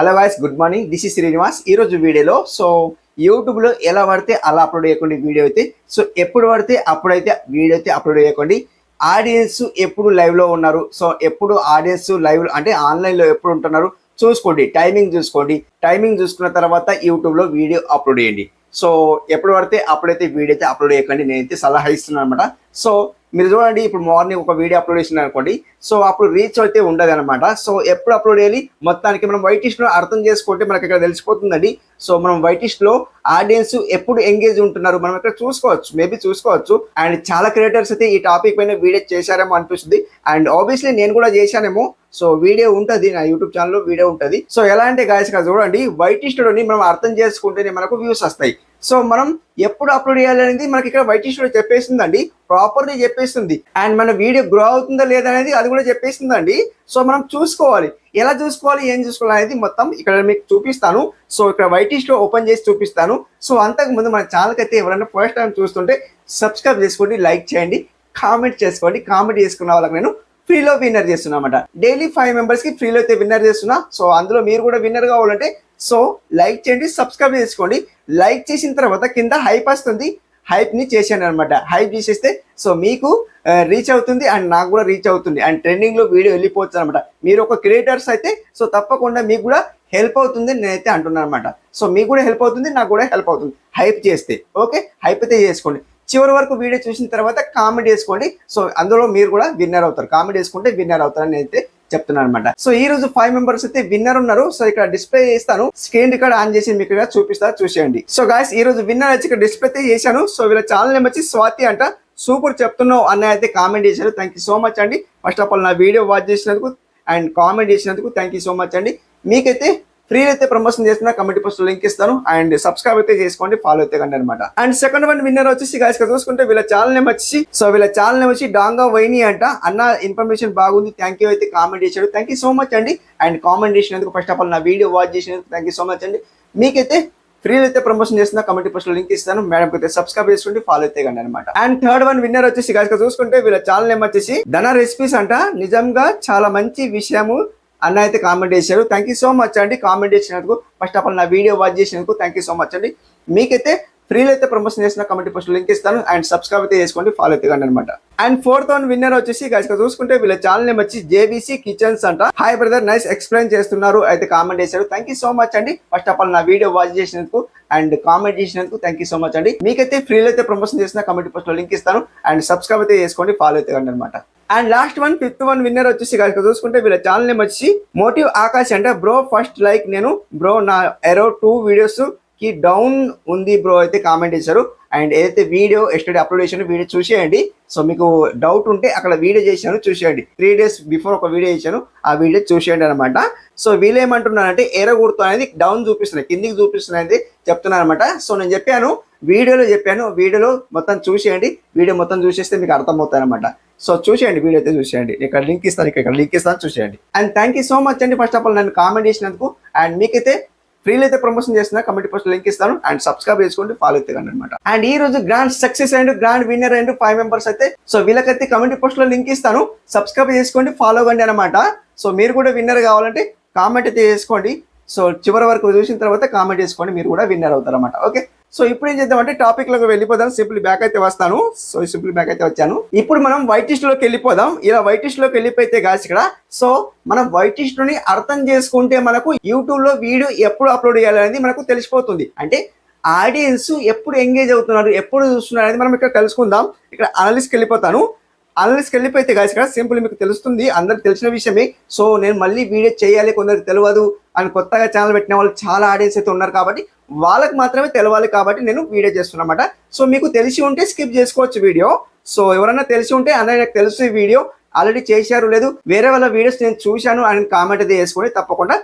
Hello guys, good morning. This is Srinivas. ఈరోజు వీడియోలో యూట్యూబ్లో ఎలా పడితే అలా అప్లోడ్ చేయకండి వీడియో అయితే. ఎప్పుడు పడితే అప్పుడైతే వీడియో అయితే అప్లోడ్ చేయకండి. ఆడియన్స్ ఎప్పుడు లైవ్లో ఉన్నారు, ఎప్పుడు ఆడియన్స్ లైవ్ అంటే ఆన్లైన్లో ఎప్పుడు ఉంటున్నారు చూసుకోండి. టైమింగ్ చూసుకోండి. టైమింగ్ చూసుకున్న తర్వాత యూట్యూబ్లో వీడియో అప్లోడ్ చేయండి. ఎప్పుడు పడితే అప్పుడైతే వీడియో అయితే అప్లోడ్ చేయకండి. నేనైతే సలహా ఇస్తున్నాను అనమాట. మీరు చూడండి, ఇప్పుడు మార్నింగ్ ఒక వీడియో అప్లోడ్ చేసిన అనుకోండి, అప్పుడు రీచ్ అయితే ఉండదు అనమాట. ఎప్పుడు అప్లోడ్ చేయాలి మొత్తానికి మనం వైటిష్లో అర్థం చేసుకుంటే మనకి ఇక్కడ తెలిసిపోతుందండి. మనం వైటిష్లో ఆడియన్స్ ఎప్పుడు ఎంగేజ్ ఉంటున్నారు మనం ఇక్కడ చూసుకోవచ్చు, మేబీ చూసుకోవచ్చు. అండ్ చాలా క్రియేటర్స్ అయితే ఈ టాపిక్ పైన వీడియో చేశారేమో అనిపిస్తుంది. అండ్ ఆబ్వియస్లీ నేను కూడా చేశానేమో. వీడియో ఉంటుంది, నా యూట్యూబ్ ఛానల్లో వీడియో ఉంటుంది. ఎలా అంటే గాయస్ చూడండి, వైటిష్లోని మనం అర్థం చేసుకుంటేనే మనకు వ్యూస్ వస్తాయి. మనం ఎప్పుడు అప్లోడ్ చేయాలనేది మనకి ఇక్కడ వైటిష్లో చెప్పేస్తుందండి, ప్రాపర్లీ చెప్పేస్తుంది. అండ్ మన వీడియో గ్రో అవుతుందా లేదా అనేది అది కూడా చెప్పేస్తుందండి. మనం చూసుకోవాలి, ఎలా చూసుకోవాలి, ఏం చూసుకోవాలి అనేది మొత్తం ఇక్కడ మీకు చూపిస్తాను. ఇక్కడ వైటిష్లో ఓపెన్ చేసి చూపిస్తాను. అంతకుముందు మన ఛానల్కి అయితే ఎవరైనా ఫస్ట్ టైం చూస్తుంటే సబ్స్క్రైబ్ చేసుకోండి, లైక్ చేయండి, కామెంట్ చేసుకోండి. కామెంట్ చేసుకున్న వాళ్ళకి నేను ఫ్రీలో విన్నర్ చేస్తున్నా అన్నమాట. డైలీ 5 మెంబర్స్కి ఫ్రీలో అయితే విన్నర్ చేస్తున్నా. అందులో మీరు కూడా విన్నర్ కావాలంటే లైక్ చేయండి, సబ్స్క్రైబ్ చేసుకోండి. లైక్ చేసిన తర్వాత కింద హైప్ వస్తుంది, హైప్ని చేశాను అనమాట. హైప్ చేసేస్తే మీకు రీచ్ అవుతుంది అండ్ నాకు కూడా రీచ్ అవుతుంది అండ్ ట్రెండింగ్లో వీడియో వెళ్ళిపోవచ్చు అనమాట. మీరు ఒక క్రియేటర్స్ అయితే తప్పకుండా మీకు కూడా హెల్ప్ అవుతుంది నేనైతే అంటున్నాను అనమాట. మీకు కూడా హెల్ప్ అవుతుంది, నాకు కూడా హెల్ప్ అవుతుంది హైప్ చేస్తే. ఓకే, హైప్ అయితే చేసుకోండి. చివరి వరకు వీడియో చూసిన తర్వాత కామెంట్ చేసుకోండి. అందులో మీరు కూడా విన్నర్ అవుతారు. కామెంట్ చేసుకుంటే విన్నర్ అవుతారని అయితే చెప్తున్నాను అనమాట. ఈ రోజు 5 మెంబర్స్ అయితే విన్నర్ ఉన్నారు. ఇక్కడ డిస్ప్లే చేస్తాను, స్క్రీన్ రికార్డ్ ఆన్ చేసి మీకు ఇక్కడ చూపిస్తా, చూసేయండి. గాయస్ ఈ రోజు విన్నర్ వచ్చి ఇక్కడ డిస్ప్లే అయితే చేశాను. వీళ్ళ ఛానల్ నేమ్ వచ్చి స్వాతి అంట. సూపర్ చెప్తున్నావు అన్న అయితే కామెంట్ చేశారు. థ్యాంక్ యూ సో మచ్ అండి. ఫస్ట్ ఆఫ్ ఆల్ నా వీడియో వాచ్ చేసినందుకు అండ్ కామెంట్ చేసినందుకు థ్యాంక్ యూ సో మచ్ అండి. మీకైతే ఫ్రీ అయితే ప్రమోషన్ చేస్తున్నా, కమెంట్ పోస్ట్ లింక్ ఇస్తాను అండ్ సబ్స్క్రైబ్ అయితే చేసుకోండి, ఫాలో అయితే కండి అనమాట. అండ్ సెకండ్ వన్ విన్నర్ వచ్చేసి గాయస్ చూసుకుంటే వీళ్ళ ఛానల్ నేమ్ వచ్చి డాంగా వైని అంట. అన్న ఇన్ఫర్మేషన్ బాగుంది, థ్యాంక్ యూ అయితే కామెంట్ చేశాడు. థ్యాంక్ యూ సో మచ్ అండి. అండ్ కామెంట్ చేసినందుకు ఫస్ట్ ఆఫ్ ఆల్ నా వీడియో వాచ్ చేసినందుకు థ్యాంక్ యూ సో మచ్ అండి. మీకైతే ఫ్రీ అయితే ప్రమోషన్ చేస్తున్నా, కమెంట్ పోస్ట్ లింక్ ఇస్తాను. మేడం అయితే సబ్స్క్రైబ్ చేసుకోండి, ఫాలో అయితే కండి అనమాట. అండ్ థర్డ్ వన్ విన్నర్ వచ్చేసి గాయస్ చూసుకుంటే వీళ్ళ ఛానల్ నేమ్ వచ్చేసి ధన రెసిపీస్ అంట. నిజంగా చాలా మంచి విషయము అన్న అయితే కామెంట్ చేశారు. థ్యాంక్ యూ సో మచ్ అండి. కామెంట్ చేసినందుకు ఫస్ట్ ఆఫ్ ఆల్ నా వీడియో వాచ్ చేసినందుకు థ్యాంక్ యూ సో మచ్ అండి. మీకైతే ఫ్రీలో అయితే ప్రమోషన్ చేసిన, కమెంట్ పోస్ట్ లింక్ ఇస్తాను అండ్ సబ్స్క్రైబ్ అయితే చేసుకోండి, ఫాలో అయితే కండి అనమాట. అండ్ ఫోర్త్ వన్ విన్నర్ వచ్చేసి గాయస్ చూసుకుంటే వీళ్ళ ఛానల్ నేమ్ వచ్చి జేబీసీ కిచెన్స్ అంట. హాయ్ బ్రదర్, నైస్ ఎక్స్ప్లెయిన్ చేస్తున్నారు అయితే కామెంట్ చేశారు. థ్యాంక్ యూ సో మచ్ అండి. ఫస్ట్ ఆఫ్ ఆల్ నా వీడియో వాచ్ చేసినందుకు అండ్ కామెంట్ చేసినందుకు థ్యాంక్ యూ సో మచ్ అండి. మీకైతే ఫ్రీలో అయితే ప్రమోషన్ చేసిన, కమెంట్ పోస్ట్ లింక్ ఇస్తాను అండ్ సబ్స్క్రైబ్ అయితే చేసుకోండి, ఫాలో అయితే కండి అనమాట. And last one fifth one winner వచ్చేసి చూసుకుంటే వీళ్ళ ఛానల్ నేమ్ వచ్చి మోటివ్ ఆకాశ్ అంటే. బ్రో ఫస్ట్ లైక్ నేను బ్రో నా ఎరో 2 వీడియోస్ కి డౌన్ ఉంది బ్రో అయితే కామెంట్ చేశారు. అండ్ ఏదైతే వీడియో ఎస్టర్డే అప్లోడ్ చేశాను వీడియో చూసేయండి. మీకు డౌట్ ఉంటే అక్కడ వీడియో చేశాను చూసేయండి. 3 days బిఫోర్ ఒక వీడియో చేశాను, ఆ వీడియో చూసేయండి అనమాట. వీళ్ళు ఏమంటున్నారంటే ఎర్ర గుర్తు అనేది డౌన్ చూపిస్తున్నాయి, కిందికి చూపిస్తున్నాయి అనేది చెప్తున్నాను అనమాట. నేను చెప్పాను, వీడియోలో మొత్తం చూసేయండి. వీడియో మొత్తం చూసేస్తే మీకు అర్థమవుతాయి అనమాట. చూసేయండి, వీడియో అయితే చూసేయండి. ఇక్కడ లింక్ ఇస్తాను చూసేయండి. And thank you so much అండి. ఫస్ట్ ఆఫ్ ఆల్ నన్ను కామెంట్ చేసినందుకు అండ్ మీకైతే ఫ్రీలో అయితే ప్రమోషన్ చేస్తున్నా, కమెంట్ పోస్ట్ లింక్ ఇస్తాను అండ్ సబ్స్క్రైబ్ చేసుకోండి, ఫాలో అయితే కండి అనమాట. అండ్ ఈ రోజు grand success and grand winner and 5 members అయితే వీళ్ళకైతే కమెంట్ పోస్ట్ లో లింక్ ఇస్తాను, సబ్స్క్రైబ్ చేసుకోండి, ఫాలో కండి అనమాట. మీరు కూడా విన్నర్ కావాలంటే కామెంట్ అయితే చేసుకోండి. చివరి వరకు చూసిన తర్వాత కామెంట్ చేసుకోండి, మీరు కూడా విన్నర్ అవుతారు అనమాట. ఓకే, ఇప్పుడు ఏం చేద్దామంటే టాపిక్ లోకి వెళ్ళిపోదాం. సింపుల్ బ్యాక్ అయితే వస్తాను. సింపుల్ బ్యాక్ అయితే వచ్చాను. ఇప్పుడు మనం వైటిష్ లోకి వెళ్ళిపోదాం. ఇలా వైటిష్ లోకి వెళ్ళిపోతే గాయస్ ఇక్కడ మనం వైటిష్ లోని అర్థం చేసుకుంటే మనకు యూట్యూబ్ లో వీడియో ఎప్పుడు అప్లోడ్ చేయాలనేది మనకు తెలిసిపోతుంది. అంటే ఆడియన్స్ ఎప్పుడు ఎంగేజ్ అవుతున్నారు, ఎప్పుడు చూస్తున్నారు అనేది మనం ఇక్కడ తెలుసుకుందాం. ఇక్కడ అనలిస్ట్కి వెళ్ళిపోతాను. అనలిస్ట్కి వెళ్ళిపోతే గాయస్ ఇక్కడ సింపుల్ మీకు తెలుస్తుంది, అందరికి తెలిసిన విషయమే. నేను మళ్ళీ వీడియో చేయాలి, కొందరికి తెలియదు అని కొత్తగా ఛానల్ పెట్టిన వాళ్ళు చాలా ఆడియన్స్ అయితే ఉన్నారు కాబట్టి వాళ్ళకి మాత్రమే తెలవాలి కాబట్టి నేను వీడియో చేస్తున్నా అన్నమాట. మీకు తెలిసి ఉంటే స్కిప్ చేసుకోవచ్చు వీడియో. ఎవరైనా తెలిసి ఉంటే అన్నయ్య నాకు తెలుసు ఈ వీడియో ఆల్రెడీ చేశారు, లేదు వేరే వాళ్ళ వీడియోస్ నేను చూశాను అని కామెంట్ అయితే వేసుకోండి తప్పకుండా.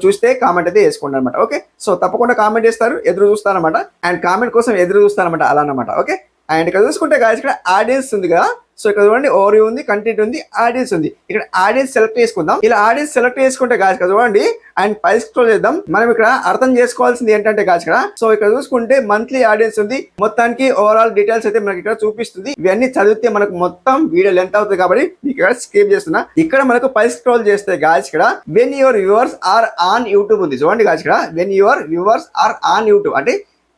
చూస్తే కామెంట్ అయితే వేసుకోండి అనమాట. ఓకే, తప్పకుండా కామెంట్ చేస్తారు, ఎదురు చూస్తాను అనమాట. అండ్ కామెంట్ కోసం ఎదురు చూస్తాను అనమాట, అలా అనమాట. ఓకే, అండ్ ఇక్కడ చూసుకుంటే గాయస్ ఇక్కడ ఆడియన్స్ ఉంది కదా, సో ఇక్కడ చూడండి ఓవర్ ఉంది, కంటెంట్ ఉంది, ఆడియన్స్ ఉంది. ఇక్కడ ఆడియన్స్ సెలెక్ట్ చేసుకుందాం. ఇలా ఆడియన్స్ సెలెక్ట్ చేసుకుంటే గాయస్ ఇక్కడ చూడండి అండ్ పై స్క్రోల్ చేద్దాం. మనం ఇక్కడ అర్థం చేసుకోవాల్సింది ఏంటంటే గాయస్ ఇక్కడ సో ఇక్కడ చూసుకుంటే మంత్లీ ఆడియన్స్ ఉంది, మొత్తానికి ఓవరాల్ డీటెయిల్స్ అయితే మనకి ఇక్కడ చూపిస్తుంది. ఇవన్నీ చదివితే మనకు మొత్తం వీడియో లెంత్ అవుతుంది కాబట్టి మీకు ఇక్కడ స్కిప్ చేస్తున్నా. ఇక్కడ మనకు పై స్క్రోల్ చేస్తే గాయస్ ఇక్కడ when your viewers are on YouTube ఉంది. చూడండి గాయస్ ఇక్కడ when your viewers are on YouTube అంటే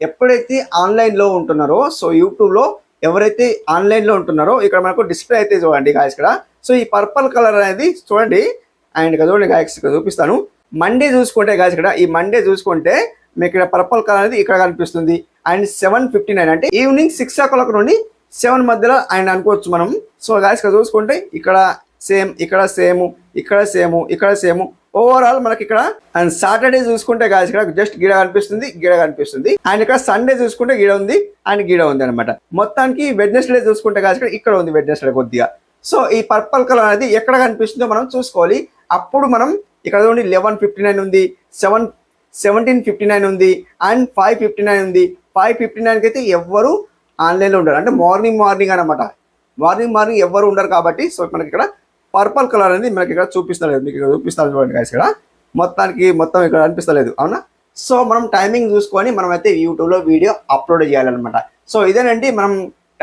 ఎప్పుడైతే ఆన్లైన్ లో ఉంటున్నారో, సో యూట్యూబ్ లో ఎవరైతే ఆన్లైన్ లో ఉంటున్నారో ఇక్కడ మనకు డిస్ప్లే అయితే చూడండి గాయస్ ఇక్కడ. సో ఈ పర్పల్ కలర్ అనేది చూడండి అండ్ ఇక్కడ చూడండి గాయస్ ఇక్కడ చూపిస్తాను. మండే చూసుకుంటే గాయస్ ఇక్కడ ఈ మండే చూసుకుంటే మీకు ఇక్కడ పర్పల్ కలర్ అనేది ఇక్కడ కనిపిస్తుంది. అండ్ 7:59 అంటే ఈవినింగ్ 6 o'clock నుండి 7 మధ్యలో ఆయన అనుకోవచ్చు మనం. సో గాయస్ ఇక్కడ చూసుకుంటే ఇక్కడ సేమ్, ఇక్కడ సేమ్, ఇక్కడ సేమ్, ఇక్కడ సేమ్, ఓవరాల్ మనకి ఇక్కడ. అండ్ సాటర్డే చూసుకుంటే గాయస్ ఇక్కడ జస్ట్ గిడ కనిపిస్తుంది, గిడ కనిపిస్తుంది. అండ్ ఇక్కడ సండే చూసుకుంటే గిడ ఉంది అండ్ గిడ ఉంది అనమాట. మొత్తానికి వెడ్నెస్డే చూసుకుంటే గాయస్ ఇక్కడ ఉంది వెడ్నెస్డే కొద్దిగా. సో ఈ పర్పల్ కలర్ అనేది ఎక్కడ కనిపిస్తుందో మనం చూసుకోవాలి. అప్పుడు మనం ఇక్కడ చూడండి 11:59 ఉంది, 17:59 ఉంది అండ్ 5:59 ఉంది. 5:59కి అయితే ఎవ్వరు ఆన్లైన్లో ఉండరు, అంటే మార్నింగ్ అనమాట. మార్నింగ్ ఎవ్వరు ఉండరు కాబట్టి సో మనకి ఇక్కడ పర్పల్ కలర్ అనేది మనకి ఇక్కడ చూపిస్తలేదు. మీకు ఇక్కడ చూపిస్తాను చూడండి గాయస్ ఇక్కడ మొత్తం ఇక్కడ అనిపిస్తలేదు, అవునా. సో మనం టైమింగ్ చూసుకొని మనం అయితే యూట్యూబ్లో వీడియో అప్లోడ్ చేయాలన్నమాట. సో ఇదేనండి మనం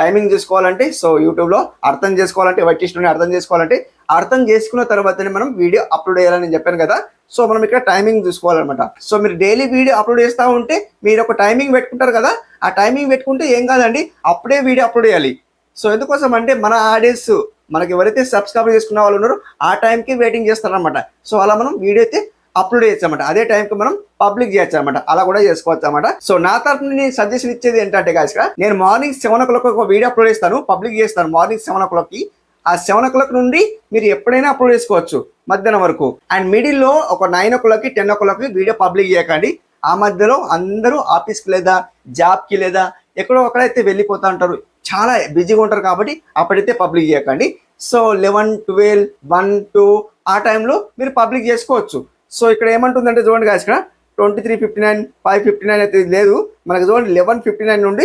టైమింగ్ చూసుకోవాలంటే, సో యూట్యూబ్లో అర్థం చేసుకోవాలంటే వైటిస్ట్ని అర్థం చేసుకోవాలంటే అర్థం చేసుకున్న తర్వాతనే మనం వీడియో అప్లోడ్ చేయాలని చెప్పాను కదా. సో మనం ఇక్కడ టైమింగ్ చూసుకోవాలన్నమాట. సో మీరు డైలీ వీడియో అప్లోడ్ చేస్తూ ఉంటే మీరు ఒక టైమింగ్ పెట్టుకుంటారు కదా, ఆ టైమింగ్ పెట్టుకుంటే ఏం కాదండి, అప్పుడే వీడియో అప్లోడ్ చేయాలి. సో ఎందుకోసం అంటే మన ఆడియన్స్ మనకి ఎవరైతే సబ్స్క్రైబ్ చేసుకున్న వాళ్ళు ఉన్నారో ఆ టైంకి వెయిటింగ్ చేస్తారనమాట. సో అలా మనం వీడియో అయితే అప్లోడ్ చేయొచ్చు అనమాట. అదే టైంకి మనం పబ్లిక్ చేయొచ్చు అనమాట, అలా కూడా చేసుకోవచ్చు అనమాట. సో నా తరఫున నేను సజెషన్ ఇచ్చేది ఏంటంటే గాయస్ నేను మార్నింగ్ 7 o'clock ఒక వీడియో అప్లోడ్ చేస్తాను, పబ్లిక్ చేస్తాను మార్నింగ్ 7 o'clockకి. ఆ 7 o'clock నుండి మీరు ఎప్పుడైనా అప్లోడ్ చేసుకోవచ్చు మధ్యాహ్నం వరకు. అండ్ మిడిల్లో ఒక 9 o'clockకి 10 o'clockకి వీడియో పబ్లిక్ చేయకండి. ఆ మధ్యలో అందరూ ఆఫీస్కి లేదా జాబ్కి లేదా ఎక్కడో ఒకడైతే వెళ్ళిపోతూ ఉంటారు, చాలా బిజీగా ఉంటారు కాబట్టి అప్పుడైతే పబ్లిక్ చేయకండి. సో 11, 12, 1, 2 ఆ టైంలో మీరు పబ్లిక్ చేసుకోవచ్చు. సో ఇక్కడ ఏమంటుందంటే చూడండి గాయస్ ఇక్కడ 23:59, 5:59 అయితే లేదు మనకు. చూడండి 11:59 నుండి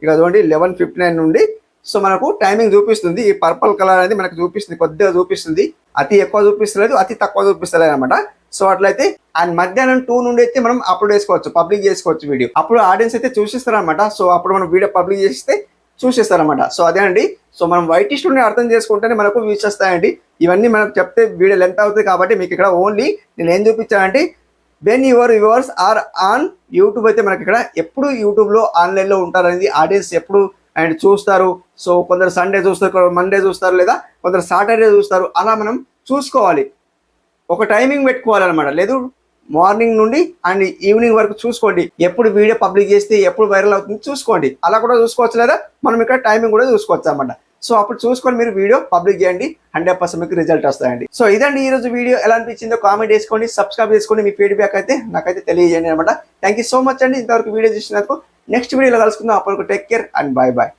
ఇక చూడండి 11:59 నుండి సో మనకు టైమింగ్ చూపిస్తుంది. ఈ పర్పల్ కలర్ అనేది మనకు చూపిస్తుంది, కొద్దిగా చూపిస్తుంది, అతి ఎక్కువ చూపిస్తలేదు, అతి తక్కువ చూపిస్తలేదు అనమాట. సో అట్లయితే అండ్ మధ్యాహ్నం 2 నుండి అయితే మనం అప్లోడ్ చేసుకోవచ్చు, పబ్లిక్ చేసుకోవచ్చు వీడియో. అప్పుడు ఆడియన్స్ అయితే చూసిస్తారనమాట. సో అప్పుడు మనం వీడియో పబ్లిక్ చేస్తే చూసేస్తారనమాట. సో అదే అండి. సో మనం వైటిస్ట్ని అర్థం చేసుకుంటేనే మనకు వ్యూస్ వస్తాయండి. ఇవన్నీ మనకు చెప్తే వీడియో లెంత్ అవుతుంది కాబట్టి మీకు ఇక్కడ ఓన్లీ నేను ఏం చూపించానంటే when your viewers are on YouTube అయితే మనకి ఇక్కడ ఎప్పుడు యూట్యూబ్లో ఆన్లైన్లో ఉంటారనేది ఆడియన్స్ ఎప్పుడు అండ్ చూస్తారు. సో కొందరు సండే చూస్తారు, కొందరు మండే చూస్తారు, లేదా కొందరు సాటర్డే చూస్తారు. అలా మనం చూసుకోవాలి, ఒక టైమింగ్ పెట్టుకోవాలన్నమాట. లేదు మార్నింగ్ నుండి అండ్ ఈవినింగ్ వరకు చూసుకోండి, ఎప్పుడు వీడియో పబ్లిక్ చేస్తే ఎప్పుడు వైరల్ అవుతుంది చూసుకోండి. అలా కూడా చూసుకోవచ్చు, లేదా మనం ఇక్కడ టైమింగ్ కూడా చూసుకోవచ్చు అన్నమాట. సో అప్పుడు చూసుకొని మీరు వీడియో పబ్లిక్ చేయండి, 100% మీకు రిజల్ట్ వస్తాయండి. సో ఇదండి ఈరోజు వీడియో. ఎలా అనిపించిందో కామెంట్ చేసుకోండి, సబ్స్క్రైబ్ చేసుకోండి, మీ ఫీడ్బ్యాక్ అయితే నాకైతే తెలియజేయండి అనమాట. థ్యాంక్ యూ సో మచ్ అండి ఇంతవరకు వీడియో చూసినందుకు. నెక్స్ట్ వీడియోలో కలుసుకుందాం. అప్పటికి take care and bye bye.